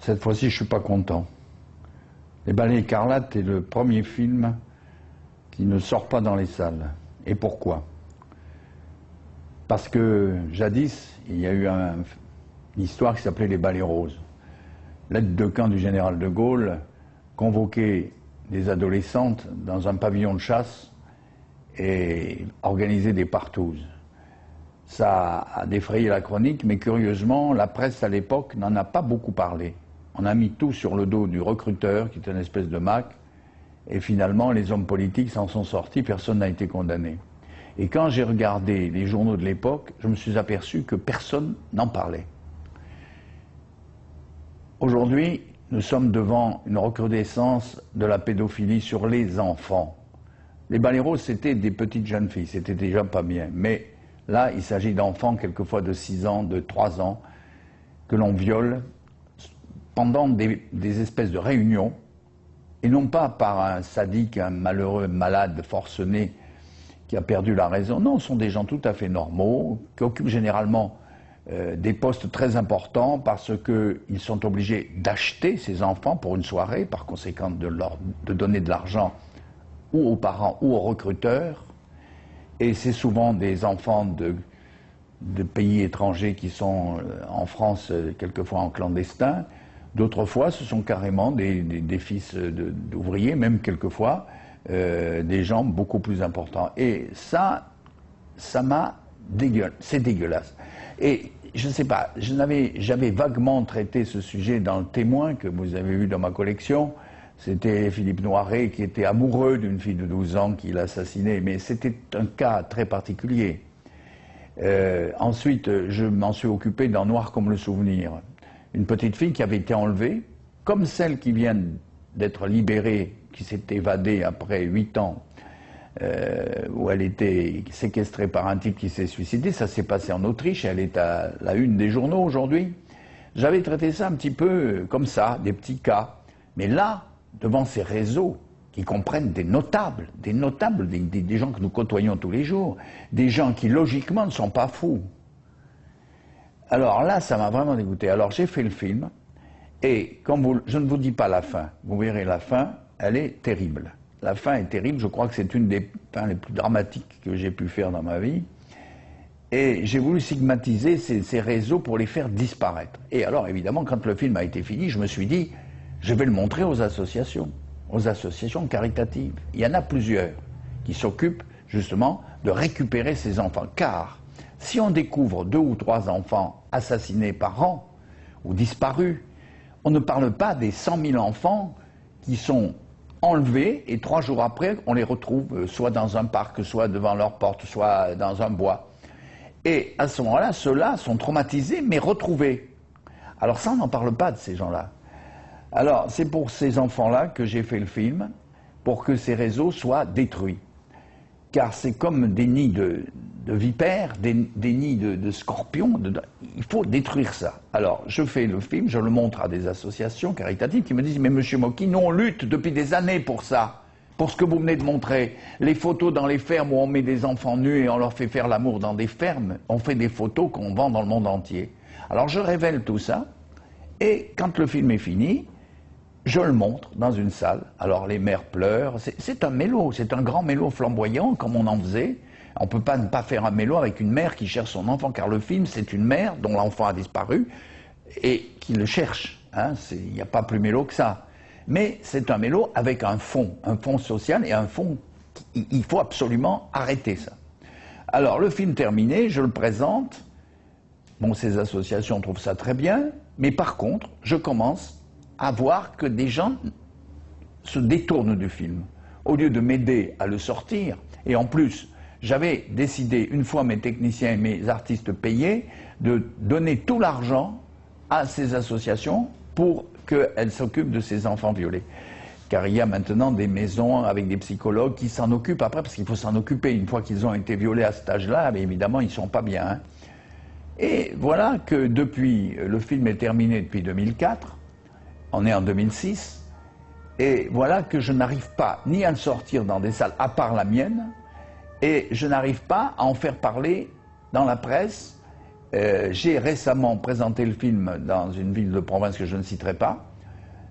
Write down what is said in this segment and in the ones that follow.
Cette fois-ci, je ne suis pas content. Les Balais écarlates est le premier film qui ne sort pas dans les salles. Et pourquoi? Parce que jadis, il y a eu une histoire qui s'appelait les Balais roses. L'aide de camp du général de Gaulle convoquait des adolescentes dans un pavillon de chasse et organisait des partouzes. Ça a défrayé la chronique, mais curieusement, la presse à l'époque n'en a pas beaucoup parlé. On a mis tout sur le dos du recruteur, qui est une espèce de Mac, et finalement, les hommes politiques s'en sont sortis, personne n'a été condamné. Et quand j'ai regardé les journaux de l'époque, je me suis aperçu que personne n'en parlait. Aujourd'hui, nous sommes devant une recrudescence de la pédophilie sur les enfants. Les Balais roses, c'était des petites jeunes filles, c'était déjà pas bien. Mais là, il s'agit d'enfants, quelquefois de 6 ans, de 3 ans, que l'on viole pendant des espèces de réunions, et non pas par un sadique, un malheureux malade forcené qui a perdu la raison. Non, ce sont des gens tout à fait normaux, qui occupent généralement des postes très importants parce qu'ils sont obligés d'acheter ces enfants pour une soirée, par conséquent de donner de l'argent ou aux parents ou aux recruteurs. Et c'est souvent des enfants de pays étrangers qui sont en France, quelquefois en clandestin. D'autres fois, ce sont carrément des fils d'ouvriers, même quelquefois des gens beaucoup plus importants. Et ça m'a dégueulasse. C'est dégueulasse. Et je ne sais pas, j'avais vaguement traité ce sujet dans Le Témoin, que vous avez vu dans ma collection. C'était Philippe Noiret qui était amoureux d'une fille de 12 ans qu'il assassinait, mais c'était un cas très particulier. Ensuite, je m'en suis occupé dans Noir comme le souvenir. Une petite fille qui avait été enlevée, comme celle qui vient d'être libérée, qui s'est évadée après 8 ans, où elle était séquestrée par un type qui s'est suicidé. Ça s'est passé en Autriche, elle est à la une des journaux aujourd'hui. J'avais traité ça un petit peu comme ça, des petits cas. Mais là, devant ces réseaux qui comprennent des notables, des gens que nous côtoyons tous les jours, des gens qui logiquement ne sont pas fous. Alors là, ça m'a vraiment dégoûté. Alors j'ai fait le film, et je ne vous dis pas la fin, vous verrez la fin, elle est terrible. La fin est terrible, je crois que c'est une des fins les plus dramatiques que j'ai pu faire dans ma vie. Et j'ai voulu stigmatiser ces réseaux pour les faire disparaître. Et alors évidemment, quand le film a été fini, je me suis dit, je vais le montrer aux associations caritatives. Il y en a plusieurs qui s'occupent justement de récupérer ces enfants. Car si on découvre 2 ou 3 enfants assassinés par an ou disparus, on ne parle pas des 100 000 enfants qui sont enlevés et 3 jours après, on les retrouve soit dans un parc, soit devant leur porte, soit dans un bois. Et à ce moment-là, ceux-là sont traumatisés, mais retrouvés. Alors ça, on n'en parle pas de ces gens-là. Alors, c'est pour ces enfants-là que j'ai fait le film, pour que ces réseaux soient détruits. Car c'est comme des nids de vipères, des nids de scorpions, il faut détruire ça. Alors, je fais le film, je le montre à des associations caritatives qui me disent « Mais monsieur Mocky, nous on lutte depuis des années pour ça, pour ce que vous venez de montrer. Les photos dans les fermes où on met des enfants nus et on leur fait faire l'amour dans des fermes, on fait des photos qu'on vend dans le monde entier. » Alors je révèle tout ça, et quand le film est fini, je le montre dans une salle. Alors les mères pleurent. C'est un mélo, c'est un grand mélo flamboyant, comme on en faisait. On ne peut pas ne pas faire un mélo avec une mère qui cherche son enfant, car le film, c'est une mère dont l'enfant a disparu et qui le cherche. Hein, il n'y a pas plus mélo que ça. Mais c'est un mélo avec un fond social et un fond. Il faut absolument arrêter ça. Alors le film terminé, je le présente. Bon, ces associations trouvent ça très bien, mais par contre, je commence à voir que des gens se détournent du film. Au lieu de m'aider à le sortir, et en plus, j'avais décidé, une fois mes techniciens et mes artistes payés, de donner tout l'argent à ces associations pour qu'elles s'occupent de ces enfants violés. Car il y a maintenant des maisons avec des psychologues qui s'en occupent après, parce qu'il faut s'en occuper. Une fois qu'ils ont été violés à cet âge-là, évidemment, ils ne sont pas bien. Hein. Et voilà que depuis, le film est terminé depuis 2004, on est en 2006, et voilà que je n'arrive pas ni à le sortir dans des salles, à part la mienne, et je n'arrive pas à en faire parler dans la presse, J'ai récemment présenté le film dans une ville de province que je ne citerai pas.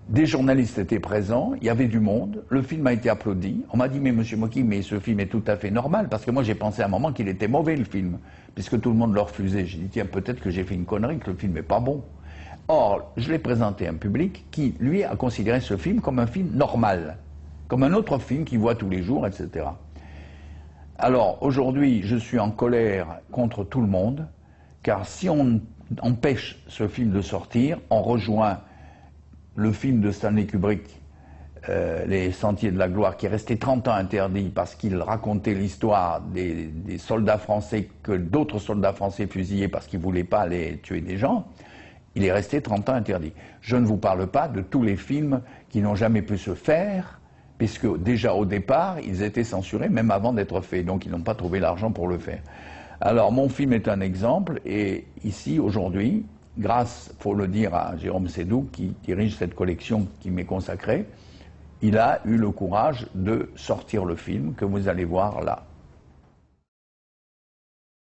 Des journalistes étaient présents, il y avait du monde, le film a été applaudi. On m'a dit, mais monsieur Mocky, mais ce film est tout à fait normal, parce que moi j'ai pensé à un moment qu'il était mauvais le film, puisque tout le monde le refusait. J'ai dit, tiens, peut-être que j'ai fait une connerie, que le film n'est pas bon. Or, je l'ai présenté à un public qui, lui, a considéré ce film comme un film normal, comme un autre film qu'il voit tous les jours, etc. Alors, aujourd'hui, je suis en colère contre tout le monde, car si on empêche ce film de sortir, on rejoint le film de Stanley Kubrick, Les Sentiers de la Gloire, qui est resté 30 ans interdit parce qu'il racontait l'histoire des soldats français que d'autres soldats français fusillaient parce qu'ils ne voulaient pas aller tuer des gens. Il est resté 30 ans interdit. Je ne vous parle pas de tous les films qui n'ont jamais pu se faire, puisque déjà au départ, ils étaient censurés, même avant d'être faits, donc ils n'ont pas trouvé l'argent pour le faire. Alors mon film est un exemple, et ici, aujourd'hui, grâce, il faut le dire, à Jérôme Sédou, qui dirige cette collection qui m'est consacrée, il a eu le courage de sortir le film que vous allez voir là.